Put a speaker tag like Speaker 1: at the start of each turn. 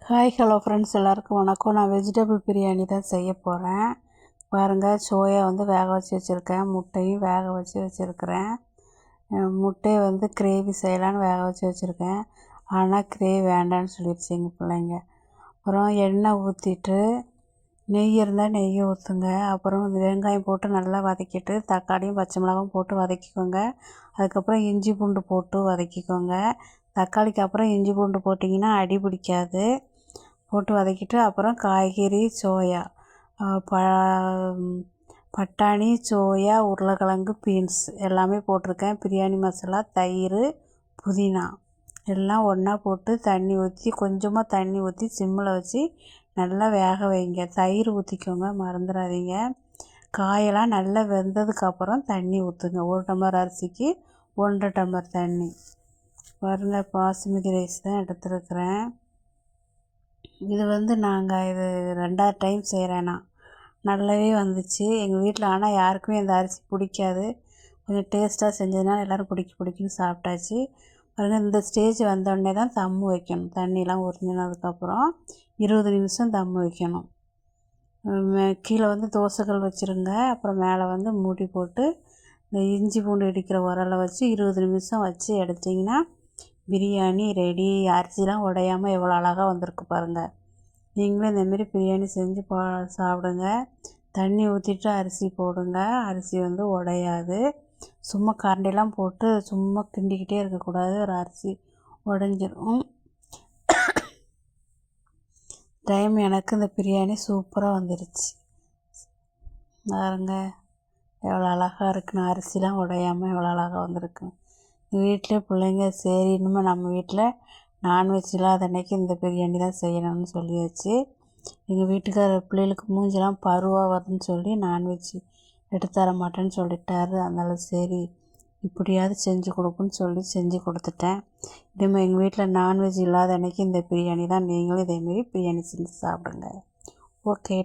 Speaker 1: Hi hello friends, எல்லாருக்கும் வணக்கம். நான் வெஜிடபிள் பிரியாணி தான் செய்ய போகிறேன். பாருங்கள், சோயா வந்து வேக வச்சு வச்சுருக்கேன், முட்டையும் வேக வச்சு வச்சுருக்கிறேன். முட்டையை வந்து கிரேவி செய்யலான்னு வேக வச்சு வச்சுருக்கேன். ஆனால் கிரேவி வேண்டான்னு சொல்லிடுச்சு எங்கள் பிள்ளைங்க. அப்புறம் எண்ணெய் ஊற்றிட்டு நெய் இருந்தால் நெய்யை ஊற்றுங்க. அப்புறம் வெங்காயம் போட்டு நல்லா வதக்கிட்டு தக்காளியும் பச்சை மிளகாயும் போட்டு வதக்கிக்கோங்க. அதுக்கப்புறம் இஞ்சி பூண்டு போட்டு வதக்கிக்கோங்க. தக்காளிக்கு அப்புறம் இஞ்சி பூண்டு போட்டிங்கன்னா அடி பிடிக்காது. போட்டு வதக்கிட்டு அப்புறம் காய்கறி, சோயா, பட்டாணி, சோயா, உருளைக்கிழங்கு, பீன்ஸ் எல்லாமே போட்டிருக்கேன். பிரியாணி மசாலா, தயிர், புதினா எல்லாம் ஒன்றா போட்டு தண்ணி ஊற்றி கொஞ்சமாக தண்ணி ஊற்றி சிம்மில் வச்சு நல்லா வேக வைங்க. தயிர் ஊற்றிக்கோங்க, மறந்துடாதீங்க. காயெல்லாம் நல்லா வெந்ததுக்கப்புறம் தண்ணி ஊற்றுங்க. 1 டம்ளர் அரிசிக்கு 1.5 டம்ளர் தண்ணி. பாருங்கள், பாசுமதி ரைஸ் தான் எடுத்துருக்கிறேன். இது வந்து நாங்கள் 2வது டைம் செய்கிறேன். நான் நல்லாவே வந்துச்சு எங்கள் வீட்டில். ஆனால் யாருக்குமே இந்த அரிசி பிடிக்காது. கொஞ்சம் டேஸ்ட்டாக செஞ்சதுனால எல்லோரும் பிடிக்குன்னு சாப்பிட்டாச்சு. பாருங்கள், இந்த ஸ்டேஜ் வந்தோடனே தான் தம்மு வைக்கணும். தண்ணியெலாம் உறிஞ்சினதுக்கப்புறம் 20 நிமிஷம் தம்மு வைக்கணும். கீழே வந்து தோசைக்கல் வச்சுருங்க. அப்புறம் மேலே வந்து மூடி போட்டு இந்த இஞ்சி பூண்டு இடிக்கிற உரலை வச்சு 20 நிமிஷம் வச்சு எடுத்திங்கன்னா பிரியாணி ரெடி. அரிசிலாம் உடையாமல் எவ்வளோ அழகாக வந்திருக்கு பாருங்கள். நீங்களும் இந்தமாரி பிரியாணி செஞ்சு சாப்பிடுங்க. தண்ணி ஊற்றிட்டு அரிசி போடுங்க. அரிசி வந்து உடையாது. சும்மா கரண்டிலாம் போட்டு சும்மா கிண்டிக்கிட்டே இருக்கக்கூடாது, ஒரு அரிசி உடஞ்சிரும். டைம் எனக்கு இந்த பிரியாணி சூப்பராக வந்துடுச்சு பாருங்க, எவ்வளோ அழகாக இருக்குன்னு. அரிசிலாம் உடையாமல் எவ்வளோ அழகாக வந்திருக்கு. வீட்டிலே பிள்ளைங்க சரி இனிமேல் நம்ம வீட்டில் நான்வெஜ் இல்லாத அன்றைக்கி இந்த பிரியாணி தான் செய்யணும்னு சொல்லியாச்சு. எங்கள் வீட்டுக்காரர் பிள்ளைகளுக்கு மூஞ்செல்லாம் பருவாக வருதுன்னு சொல்லி நான்வெஜ் எடுத்து தர மாட்டேன்னு சொல்லிட்டாரு. அதனால சரி இப்படியாவது செஞ்சு கொடுக்குன்னு சொல்லி செஞ்சு கொடுத்துட்டேன். இனிமேல் எங்கள் வீட்டில் நான்வெஜ் இல்லாத அன்றைக்கி இந்த பிரியாணி தான். நீங்களும் இதேமாரி பிரியாணி செஞ்சு சாப்பிடுங்க. ஓகே.